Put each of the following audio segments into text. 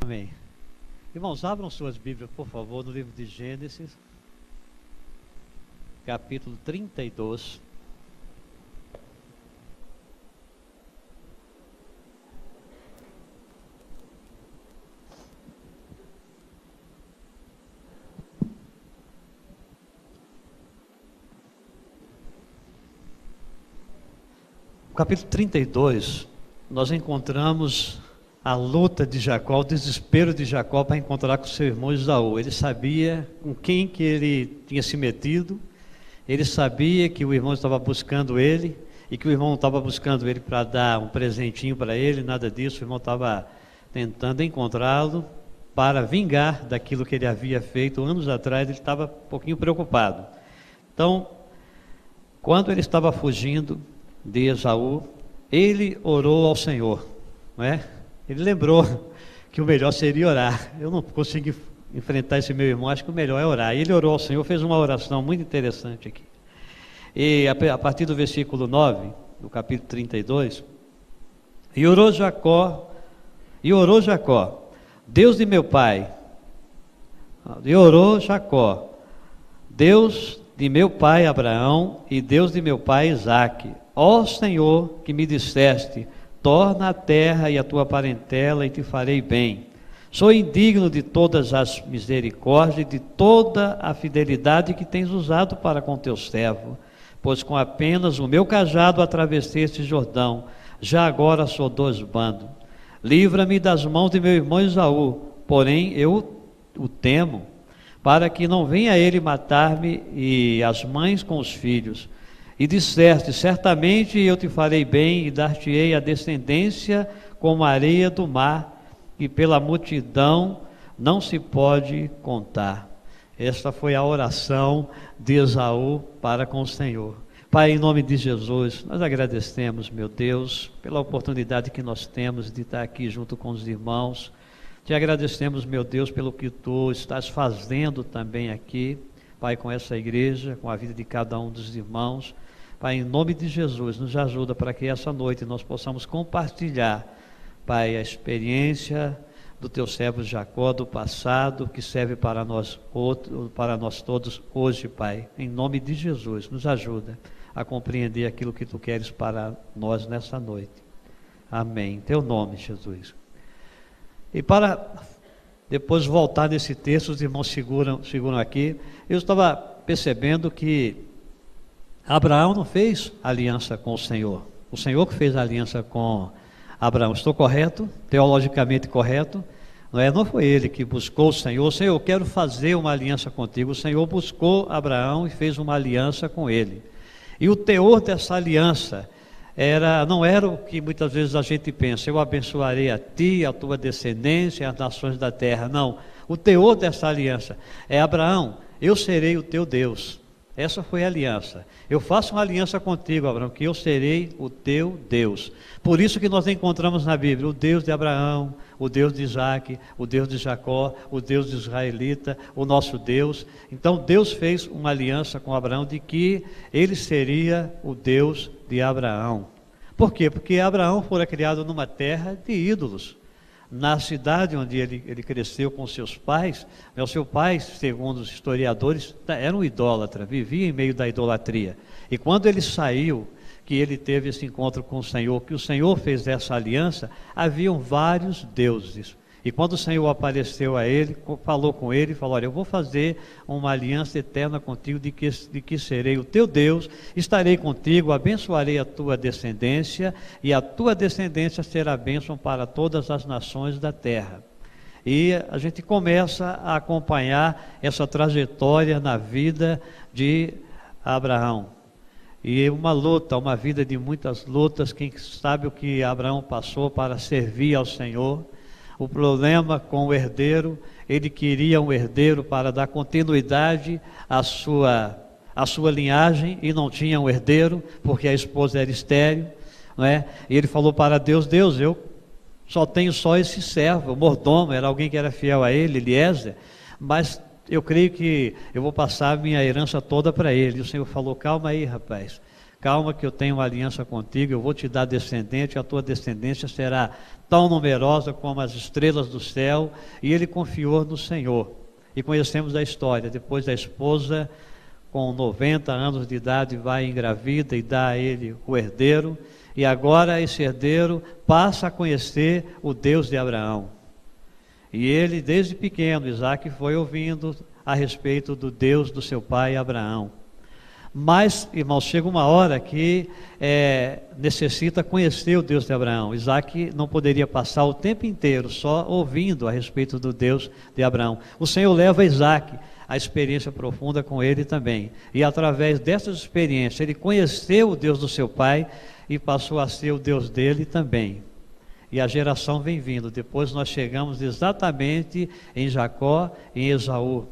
Amém. Irmãos, abram suas Bíblias, por favor, no livro de Gênesis, capítulo 32. No capítulo 32, nós encontramos a luta de Jacó, o desespero de Jacó para encontrar com seu irmão Esaú. Ele sabia com quem que ele tinha se metido, ele sabia que o irmão estava buscando ele, e que o irmão não estava buscando ele para dar um presentinho para ele, nada disso. O irmão estava tentando encontrá-lo para vingar daquilo que ele havia feito anos atrás. Ele estava um pouquinho preocupado. Então, quando ele estava fugindo de Esaú, ele orou ao Senhor, não é? Ele lembrou que o melhor seria orar. Eu não consegui enfrentar esse meu irmão, acho que o melhor é orar. E ele orou ao Senhor, fez uma oração muito interessante aqui. E a partir do versículo 9, do capítulo 32, e orou Jacó, Deus de meu pai, Deus de meu pai Abraão e Deus de meu pai Isaque, ó Senhor, que me disseste, torna a terra e a tua parentela e te farei bem. Sou indigno de todas as misericórdias e de toda a fidelidade que tens usado para com teu servo, pois com apenas o meu cajado atravessei este Jordão, já agora sou bandos. Livra-me das mãos de meu irmão Esaú, porém eu o temo, para que não venha ele matar-me e as mães com os filhos. E disseste, certamente eu te farei bem e dar-te-ei a descendência como a areia do mar, e pela multidão não se pode contar. Esta foi a oração de Esaú para com o Senhor. Pai, em nome de Jesus, nós agradecemos, meu Deus, pela oportunidade que nós temos de estar aqui junto com os irmãos. Te agradecemos, meu Deus, pelo que Tu estás fazendo também aqui, Pai, com essa igreja, com a vida de cada um dos irmãos. Pai, em nome de Jesus, nos ajuda para que essa noite nós possamos compartilhar, Pai, a experiência do Teu servo Jacó, do passado, que serve para nós todos hoje, Pai. Em nome de Jesus, nos ajuda a compreender aquilo que Tu queres para nós nessa noite. Amém. Em Teu nome, Jesus. E para depois voltar nesse texto, os irmãos seguram aqui, eu estava percebendo que Abraão não fez aliança com o Senhor que fez a aliança com Abraão. Estou correto? Teologicamente correto? Não foi ele que buscou o Senhor, eu quero fazer uma aliança contigo. O Senhor buscou Abraão e fez uma aliança com ele. E o teor dessa aliança não era o que muitas vezes a gente pensa, eu abençoarei a ti, a tua descendência, as nações da terra. Não, o teor dessa aliança é: Abraão, eu serei o teu Deus. Essa foi a aliança. Eu faço uma aliança contigo, Abraão, que eu serei o teu Deus. Por isso que nós encontramos na Bíblia o Deus de Abraão, o Deus de Isaque, o Deus de Jacó, o Deus de israelita, o nosso Deus. Então Deus fez uma aliança com Abraão de que ele seria o Deus de Abraão. Por quê? Porque Abraão fora criado numa terra de ídolos. Na cidade onde ele cresceu com seus pais, o seu pai, segundo os historiadores, era um idólatra, vivia em meio da idolatria. E quando ele saiu, que ele teve esse encontro com o Senhor, que o Senhor fez essa aliança, haviam vários deuses. E quando o Senhor apareceu a ele, falou com ele, falou: olha, eu vou fazer uma aliança eterna contigo, de que serei o teu Deus, estarei contigo, abençoarei a tua descendência, e a tua descendência será bênção para todas as nações da terra. E a gente começa a acompanhar essa trajetória na vida de Abraão. E uma vida de muitas lutas. Quem sabe o que Abraão passou para servir ao Senhor. O problema com o herdeiro, ele queria um herdeiro para dar continuidade à sua linhagem, e não tinha um herdeiro, porque a esposa era estéril, não é? E ele falou para Deus: eu só tenho esse servo, o mordomo, era alguém que era fiel a ele, Eliezer, mas eu creio que eu vou passar a minha herança toda para ele. E o Senhor falou: calma aí, rapaz, calma que eu tenho uma aliança contigo, eu vou te dar descendente, a tua descendência será tão numerosa como as estrelas do céu. E ele confiou no Senhor. E conhecemos a história, depois a esposa, com 90 anos de idade, vai engravida e dá a ele o herdeiro. E agora esse herdeiro passa a conhecer o Deus de Abraão. E ele, desde pequeno, Isaac foi ouvindo a respeito do Deus do seu pai Abraão. Mas, irmãos, chega uma hora que necessita conhecer o Deus de Abraão. Isaac não poderia passar o tempo inteiro só ouvindo a respeito do Deus de Abraão. O Senhor leva Isaac a experiência profunda com ele também. E através dessas experiências, ele conheceu o Deus do seu pai e passou a ser o Deus dele também. E a geração vem vindo. Depois nós chegamos exatamente em Jacó e em Esaú.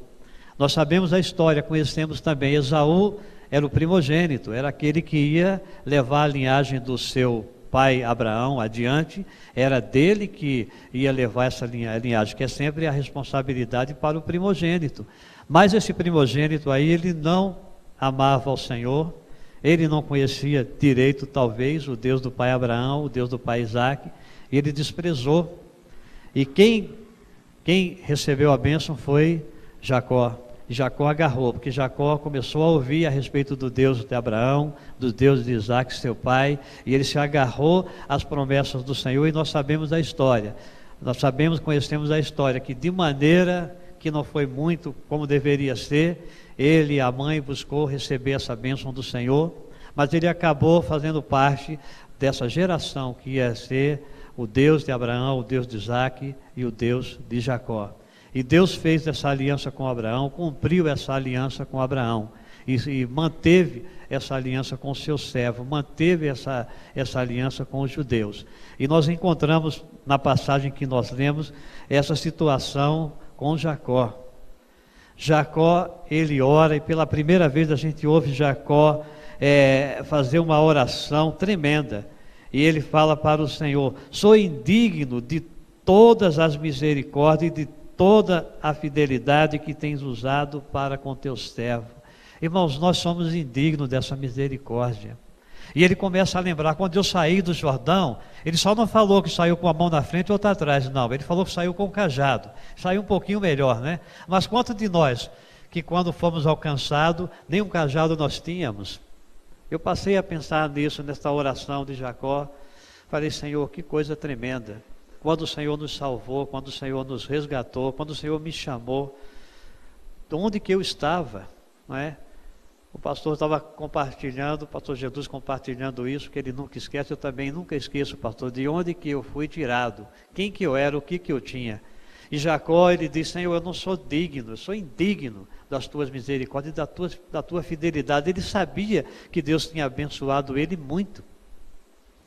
Nós sabemos a história, conhecemos também. Esaú era o primogênito, era aquele que ia levar a linhagem do seu pai Abraão adiante, era dele que ia levar essa linhagem, que é sempre a responsabilidade para o primogênito. Mas esse primogênito aí, ele não amava ao Senhor, ele não conhecia direito, talvez, o Deus do pai Abraão, o Deus do pai Isaac, e ele desprezou. E quem recebeu a bênção foi Jacó. E Jacó agarrou, porque Jacó começou a ouvir a respeito do Deus de Abraão, do Deus de Isaac, seu pai, e ele se agarrou às promessas do Senhor. E nós sabemos a história, conhecemos a história, que de maneira que não foi muito como deveria ser, ele e a mãe buscou receber essa bênção do Senhor, mas ele acabou fazendo parte dessa geração que ia ser o Deus de Abraão, o Deus de Isaac e o Deus de Jacó. E Deus fez essa aliança com Abraão, cumpriu essa aliança com Abraão, e manteve essa aliança com o seu servo, manteve essa aliança com os judeus. E nós encontramos na passagem que nós lemos essa situação com Jacó. Jacó, ele ora, e pela primeira vez a gente ouve Jacó fazer uma oração tremenda. E ele fala para o Senhor: sou indigno de todas as misericórdias e de toda a fidelidade que tens usado para com teu servo. Irmãos, nós somos indignos dessa misericórdia. E ele começa a lembrar, quando eu saí do Jordão, ele só não falou que saiu com a mão na frente e outra atrás, não, ele falou que saiu com o cajado, saiu um pouquinho melhor, né? Mas quanto de nós, que quando fomos alcançados, nem um cajado nós tínhamos? Eu passei a pensar nisso, nesta oração de Jacó, falei: Senhor, que coisa tremenda. Quando o Senhor nos salvou, quando o Senhor nos resgatou, quando o Senhor me chamou, de onde que eu estava, não é? O pastor estava compartilhando, o pastor Jesus compartilhando isso, que ele nunca esquece, eu também nunca esqueço, pastor, de onde que eu fui tirado, quem que eu era, o que que eu tinha. E Jacó, ele diz: Senhor, eu não sou digno, eu sou indigno das tuas misericórdias e da tua fidelidade. Ele sabia que Deus tinha abençoado ele muito.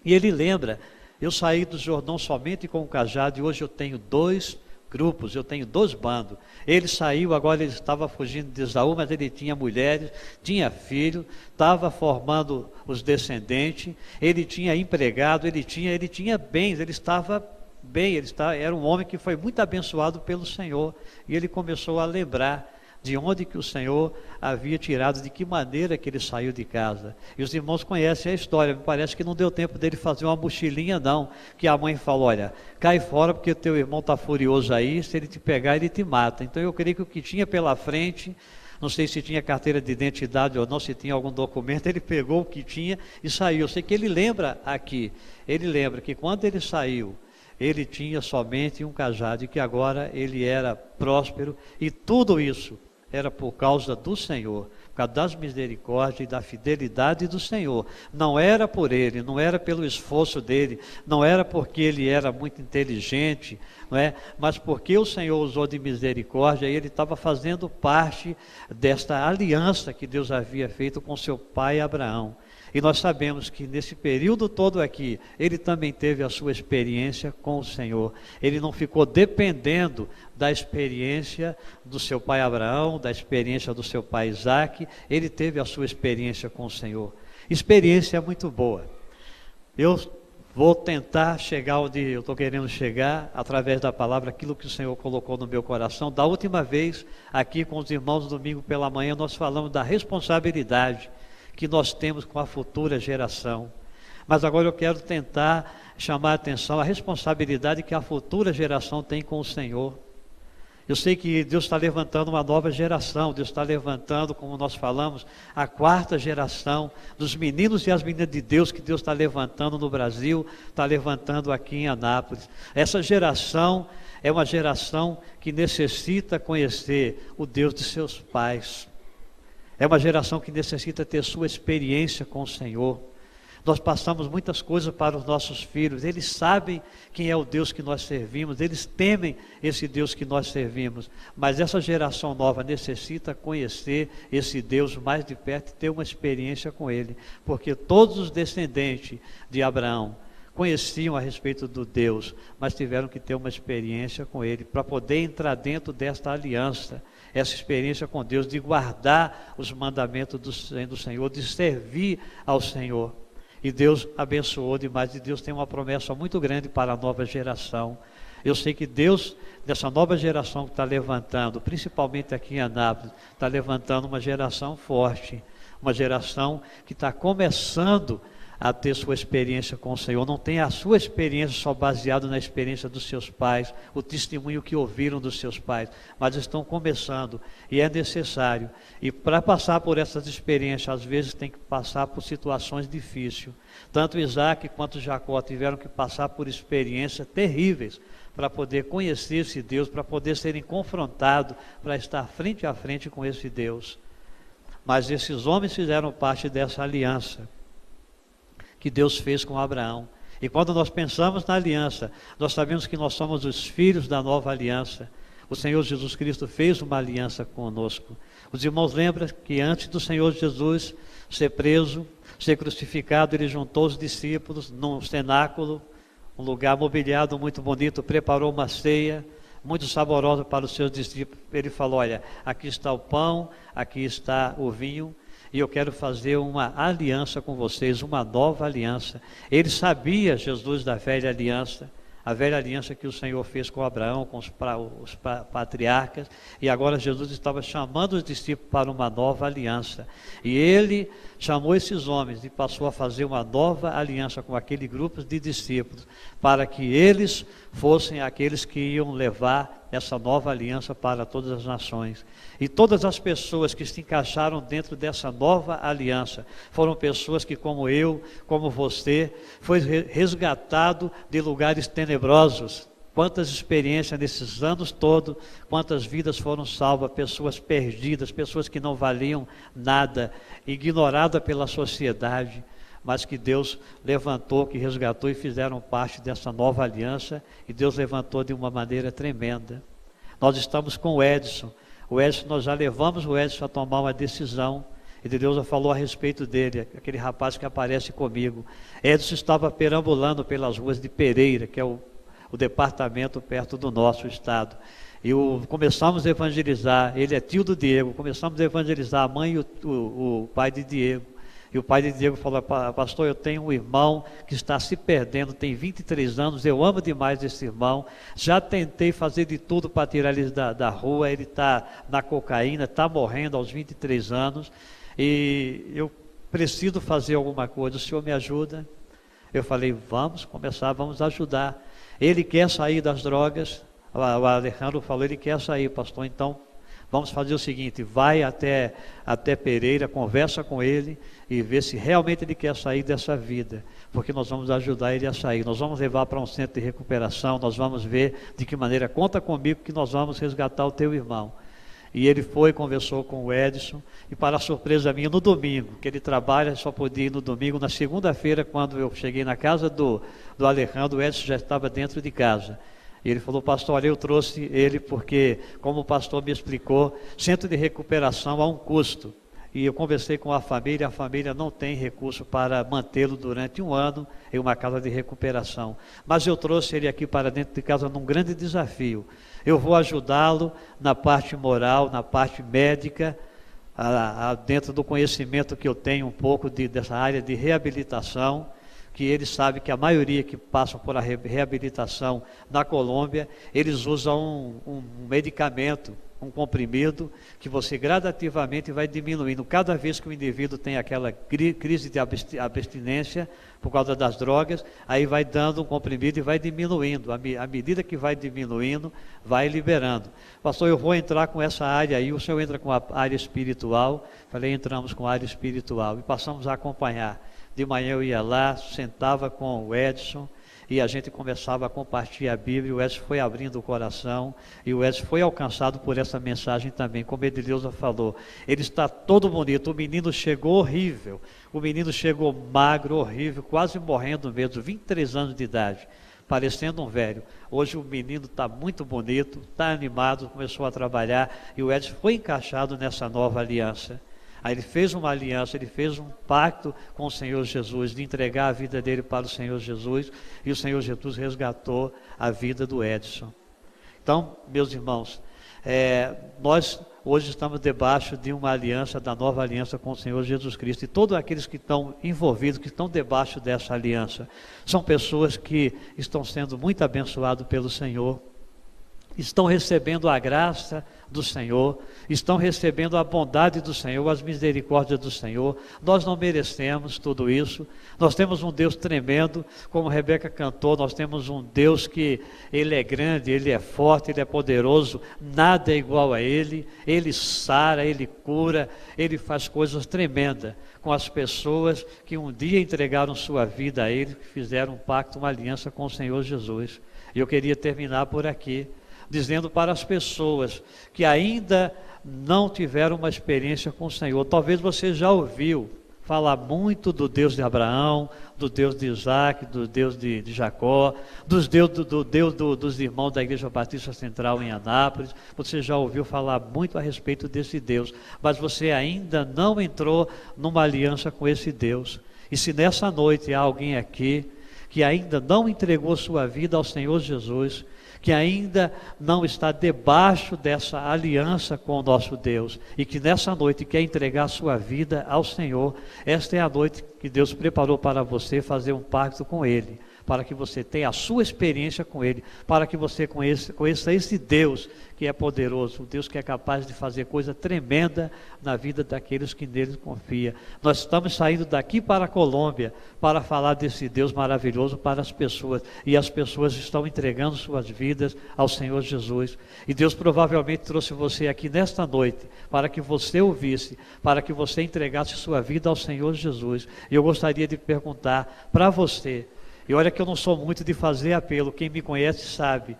E ele lembra: eu saí do Jordão somente com o cajado, e hoje eu tenho 2 grupos, eu tenho 2 bandos. Ele saiu, agora ele estava fugindo de Esaú, mas ele tinha mulheres, tinha filho, estava formando os descendentes, ele tinha empregado, ele tinha bens, ele estava bem, era um homem que foi muito abençoado pelo Senhor. E ele começou a lembrar de onde que o Senhor havia tirado, de que maneira que ele saiu de casa. E os irmãos conhecem a história, me parece que não deu tempo dele fazer uma mochilinha não, que a mãe falou: olha, cai fora porque teu irmão está furioso aí, se ele te pegar ele te mata. Então eu creio que o que tinha pela frente, não sei se tinha carteira de identidade ou não, se tinha algum documento, ele pegou o que tinha e saiu. Eu sei que ele lembra aqui, ele lembra que quando ele saiu, ele tinha somente um cajado, e que agora ele era próspero, e tudo isso era por causa do Senhor, por causa das misericórdias e da fidelidade do Senhor. Não era por ele, não era pelo esforço dele, não era porque ele era muito inteligente, não é? Mas porque o Senhor usou de misericórdia, e ele estava fazendo parte desta aliança que Deus havia feito com seu pai Abraão. E nós sabemos que nesse período todo aqui, ele também teve a sua experiência com o Senhor. Ele não ficou dependendo da experiência do seu pai Abraão, da experiência do seu pai Isaac. Ele teve a sua experiência com o Senhor. Experiência muito boa. Eu vou tentar chegar onde eu estou querendo chegar, através da palavra, aquilo que o Senhor colocou no meu coração. Da última vez, aqui com os irmãos, domingo pela manhã, nós falamos da responsabilidade que nós temos com a futura geração. Mas agora eu quero tentar chamar a atenção à responsabilidade que a futura geração tem com o Senhor. Eu sei que Deus está levantando uma nova geração, Deus está levantando, como nós falamos, a quarta geração dos meninos e as meninas de Deus que Deus está levantando no Brasil, está levantando aqui em Anápolis. Essa geração é uma geração que necessita conhecer o Deus de seus pais. É uma geração que necessita ter sua experiência com o Senhor. Nós passamos muitas coisas para os nossos filhos, eles sabem quem é o Deus que nós servimos, eles temem esse Deus que nós servimos, mas essa geração nova necessita conhecer esse Deus mais de perto e ter uma experiência com Ele, porque todos os descendentes de Abraão conheciam a respeito do Deus, mas tiveram que ter uma experiência com Ele, para poder entrar dentro desta aliança, essa experiência com Deus, de guardar os mandamentos do Senhor, de servir ao Senhor. E Deus abençoou demais, e Deus tem uma promessa muito grande para a nova geração. Eu sei que Deus, dessa nova geração que está levantando, principalmente aqui em Anápolis, está levantando uma geração forte, uma geração que está começando a ter sua experiência com o Senhor. Não tem a sua experiência só baseada na experiência dos seus pais, o testemunho que ouviram dos seus pais, mas estão começando, e é necessário. E para passar por essas experiências, às vezes tem que passar por situações difíceis. Tanto Isaac quanto Jacó tiveram que passar por experiências terríveis para poder conhecer esse Deus, para poder serem confrontados, para estar frente a frente com esse Deus. Mas esses homens fizeram parte dessa aliança que Deus fez com Abraão. E quando nós pensamos na aliança, nós sabemos que nós somos os filhos da nova aliança. O Senhor Jesus Cristo fez uma aliança conosco. Os irmãos lembram que antes do Senhor Jesus ser preso, ser crucificado, Ele juntou os discípulos num cenáculo, um lugar mobiliado muito bonito, preparou uma ceia muito saborosa para os seus discípulos. Ele falou: olha, aqui está o pão, aqui está o vinho, e eu quero fazer uma aliança com vocês, uma nova aliança. Ele sabia, Jesus, da velha aliança, a velha aliança que o Senhor fez com Abraão, com os patriarcas, e agora Jesus estava chamando os discípulos para uma nova aliança. E Ele chamou esses homens e passou a fazer uma nova aliança com aquele grupo de discípulos, para que eles fossem aqueles que iam levar essa nova aliança para todas as nações. E todas as pessoas que se encaixaram dentro dessa nova aliança foram pessoas que, como eu, como você, foi resgatado de lugares tenebrosos. Quantas experiências nesses anos todos, quantas vidas foram salvas, pessoas perdidas, pessoas que não valiam nada, ignoradas pela sociedade, mas que Deus levantou, que resgatou e fizeram parte dessa nova aliança, e Deus levantou de uma maneira tremenda. Nós estamos com o Edson, nós já levamos o Edson a tomar uma decisão, e Deus já falou a respeito dele, aquele rapaz que aparece comigo. Edson estava perambulando pelas ruas de Pereira, que é o departamento perto do nosso estado, e começamos a evangelizar. Ele é tio do Diego, começamos a evangelizar a mãe e o pai de Diego. E o pai de Diego falou: pastor, eu tenho um irmão que está se perdendo, tem 23 anos, eu amo demais esse irmão, já tentei fazer de tudo para tirar ele da rua, ele está na cocaína, está morrendo aos 23 anos, e eu preciso fazer alguma coisa, o senhor me ajuda? Eu falei: vamos começar, vamos ajudar. Ele quer sair das drogas, o Alejandro falou: ele quer sair, pastor, então vamos fazer o seguinte, vai até Pereira, conversa com ele e vê se realmente ele quer sair dessa vida, porque nós vamos ajudar ele a sair, nós vamos levar para um centro de recuperação, nós vamos ver de que maneira, conta comigo que nós vamos resgatar o teu irmão. E ele foi, conversou com o Edson, e para a surpresa minha, no domingo, que ele trabalha, só podia ir no domingo, na segunda-feira, quando eu cheguei na casa do Alejandro, o Edson já estava dentro de casa. E ele falou: pastor, olha, eu trouxe ele porque, como o pastor me explicou, centro de recuperação há um custo. E eu conversei com a família não tem recurso para mantê-lo durante um ano em uma casa de recuperação. Mas eu trouxe ele aqui para dentro de casa num grande desafio. Eu vou ajudá-lo na parte moral, na parte médica, dentro do conhecimento que eu tenho um pouco dessa área de reabilitação, que ele sabe que a maioria que passam por a reabilitação na Colômbia, eles usam um medicamento, um comprimido, que você gradativamente vai diminuindo. Cada vez que o indivíduo tem aquela crise de abstinência por causa das drogas, aí vai dando um comprimido e vai diminuindo. À medida que vai diminuindo, vai liberando. Pastor, eu vou entrar com essa área aí, o senhor entra com a área espiritual. Falei, entramos com a área espiritual e passamos a acompanhar. De manhã eu ia lá, sentava com o Edson, e a gente começava a compartilhar a Bíblia. O Edson foi abrindo o coração, e o Edson foi alcançado por essa mensagem também, como Edileuza falou. Ele está todo bonito, o menino chegou horrível, o menino chegou magro, horrível, quase morrendo mesmo, 23 anos de idade, parecendo um velho. Hoje o menino está muito bonito, está animado, começou a trabalhar, e o Edson foi encaixado nessa nova aliança. Aí ele fez uma aliança, ele fez um pacto com o Senhor Jesus, de entregar a vida dele para o Senhor Jesus, e o Senhor Jesus resgatou a vida do Edson. Então, meus irmãos, nós hoje estamos debaixo de uma aliança, da nova aliança com o Senhor Jesus Cristo, e todos aqueles que estão envolvidos, que estão debaixo dessa aliança, são pessoas que estão sendo muito abençoados pelo Senhor, estão recebendo a graça do Senhor, estão recebendo a bondade do Senhor, as misericórdias do Senhor. Nós não merecemos tudo isso. Nós temos um Deus tremendo, como Rebeca cantou, nós temos um Deus que Ele é grande, Ele é forte, Ele é poderoso, nada é igual a Ele. Ele sara, Ele cura, Ele faz coisas tremendas com as pessoas que um dia entregaram sua vida a Ele, que fizeram um pacto, uma aliança com o Senhor Jesus. E eu queria terminar por aqui, dizendo para as pessoas que ainda não tiveram uma experiência com o Senhor. Talvez você já ouviu falar muito do Deus de Abraão, do Deus de Isaac, do Deus de Jacó, do Deus dos irmãos da Igreja Batista Central em Anápolis. Você já ouviu falar muito a respeito desse Deus, mas você ainda não entrou numa aliança com esse Deus. E se nessa noite há alguém aqui que ainda não entregou sua vida ao Senhor Jesus, que ainda não está debaixo dessa aliança com o nosso Deus, e que nessa noite quer entregar a sua vida ao Senhor, esta é a noite que Deus preparou para você fazer um pacto com Ele, para que você tenha a sua experiência com Ele, para que você conheça esse Deus que é poderoso, um Deus que é capaz de fazer coisa tremenda na vida daqueles que nele confiam. Nós estamos saindo daqui para a Colômbia para falar desse Deus maravilhoso para as pessoas, e as pessoas estão entregando suas vidas ao Senhor Jesus, e Deus provavelmente trouxe você aqui nesta noite para que você ouvisse, para que você entregasse sua vida ao Senhor Jesus. E eu gostaria de perguntar para você, e olha que eu não sou muito de fazer apelo, quem me conhece sabe,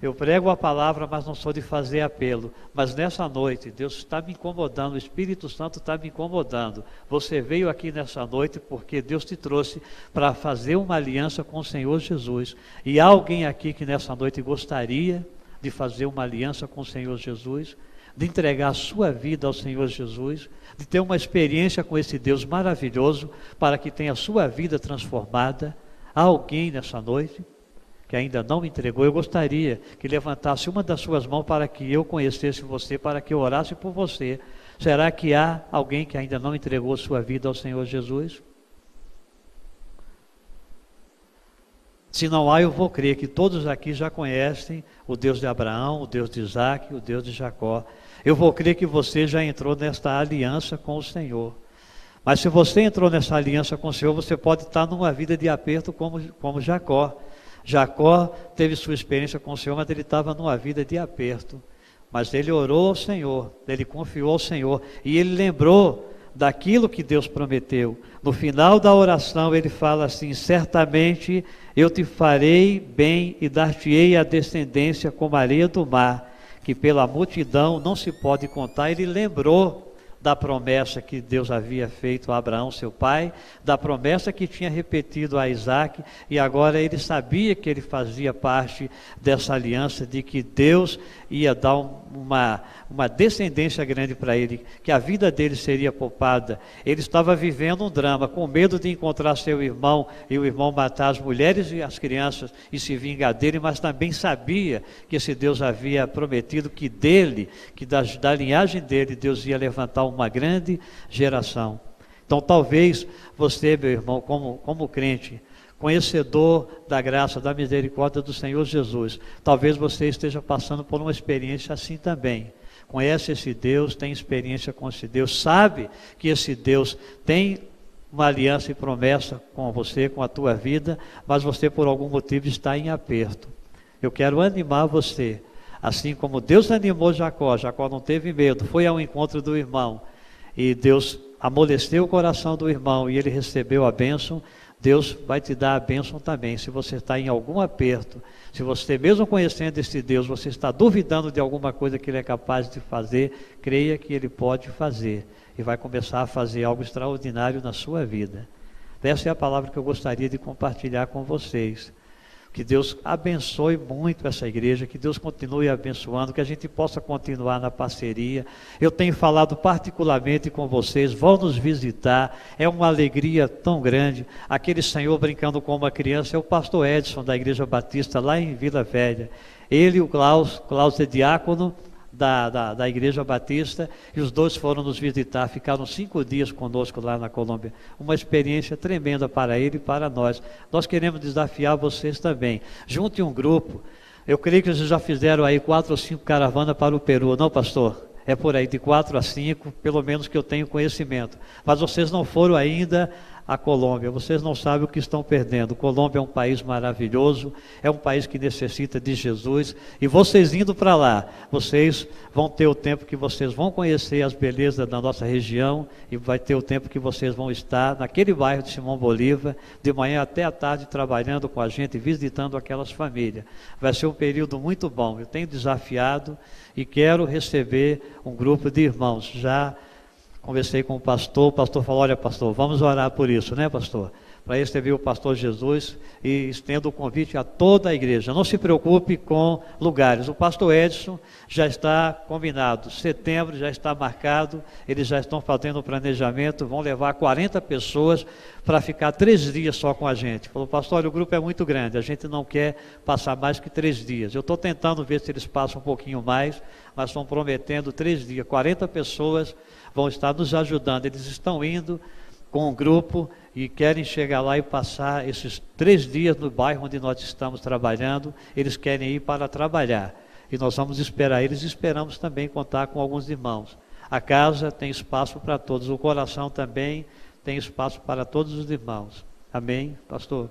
eu prego a palavra, mas não sou de fazer apelo. Mas nessa noite, Deus está me incomodando, o Espírito Santo está me incomodando. Você veio aqui nessa noite porque Deus te trouxe para fazer uma aliança com o Senhor Jesus. E há alguém aqui que nessa noite gostaria de fazer uma aliança com o Senhor Jesus, de entregar a sua vida ao Senhor Jesus, de ter uma experiência com esse Deus maravilhoso, para que tenha a sua vida transformada. Há alguém nessa noite que ainda não me entregou? Eu gostaria que levantasse uma das suas mãos para que eu conhecesse você, para que eu orasse por você. Será que há alguém que ainda não entregou sua vida ao Senhor Jesus? Se não há, eu vou crer que todos aqui já conhecem o Deus de Abraão, o Deus de Isaac, o Deus de Jacó. Eu vou crer que você já entrou nesta aliança com o Senhor. Mas se você entrou nessa aliança com o Senhor, você pode estar numa vida de aperto como Jacó. Jacó teve sua experiência com o Senhor, mas ele estava numa vida de aperto. Mas ele orou ao Senhor, ele confiou ao Senhor, e ele lembrou daquilo que Deus prometeu. No final da oração ele fala assim: certamente eu te farei bem e dar-te-ei a descendência como a areia do mar, que pela multidão não se pode contar. Ele lembrou da promessa que Deus havia feito a Abraão, seu pai, da promessa que tinha repetido a Isaac, e agora ele sabia que ele fazia parte dessa aliança, de que Deus ia dar uma descendência grande para ele, que a vida dele seria poupada. Ele estava vivendo um drama, com medo de encontrar seu irmão, e o irmão matar as mulheres e as crianças e se vingar dele, mas também sabia que esse Deus havia prometido que dele, que da linhagem dele, Deus ia levantar uma grande geração. Então talvez você, meu irmão, como crente, conhecedor da graça, da misericórdia do Senhor Jesus. Talvez você esteja passando por uma experiência assim também. Conhece esse Deus, tem experiência com esse Deus, sabe que esse Deus tem uma aliança e promessa com você, com a tua vida, mas você por algum motivo está em aperto. Eu quero animar você, assim como Deus animou Jacó. Jacó não teve medo, foi ao encontro do irmão, e Deus amoleceu o coração do irmão, e ele recebeu a bênção. Deus vai te dar a bênção também. Se você está em algum aperto, se você, mesmo conhecendo esse Deus, você está duvidando de alguma coisa que Ele é capaz de fazer, creia que Ele pode fazer, e vai começar a fazer algo extraordinário na sua vida. Essa é a palavra que eu gostaria de compartilhar com vocês. Que Deus abençoe muito essa igreja, que Deus continue abençoando, que a gente possa continuar na parceria. Eu tenho falado particularmente com vocês, vão nos visitar, é uma alegria tão grande. Aquele senhor brincando com uma criança é o pastor Edson, da Igreja Batista, lá em Vila Velha. Ele e o Klaus é diácono da Igreja Batista, e os dois foram nos visitar, ficaram 5 dias conosco lá na Colômbia. Uma experiência tremenda para ele e para nós. Nós queremos desafiar vocês também. Junte um grupo. Eu creio que vocês já fizeram aí 4 ou 5 caravanas para o Peru, não, pastor? É por aí, de 4 a 5, pelo menos que eu tenho conhecimento. Mas vocês não foram ainda à Colômbia, vocês não sabem o que estão perdendo. Colômbia é um país maravilhoso, é um país que necessita de Jesus, e vocês indo para lá, vocês vão ter o tempo que vocês vão conhecer as belezas da nossa região, e vai ter o tempo que vocês vão estar naquele bairro de Simão Bolívar, de manhã até à tarde, trabalhando com a gente, visitando aquelas famílias. Vai ser um período muito bom. Eu tenho desafiado e quero receber um grupo de irmãos. Já conversei com o pastor falou, olha pastor, vamos orar por isso, né pastor? Para receber o pastor Jesus, e estendo o convite a toda a igreja. Não se preocupe com lugares, o pastor Edson já está combinado, setembro já está marcado, eles já estão fazendo o planejamento, vão levar 40 pessoas para ficar 3 dias só com a gente. Falou, pastor, olha, o grupo é muito grande, a gente não quer passar mais que 3 dias. Eu estou tentando ver se eles passam um pouquinho mais, mas estão prometendo 3 dias, 40 pessoas vão estar nos ajudando. Eles estão indo com um grupo e querem chegar lá e passar esses 3 dias no bairro onde nós estamos trabalhando. Eles querem ir para trabalhar, e nós vamos esperar eles. Esperamos também contar com alguns irmãos. A casa tem espaço para todos, o coração também tem espaço para todos os irmãos. Amém, pastor?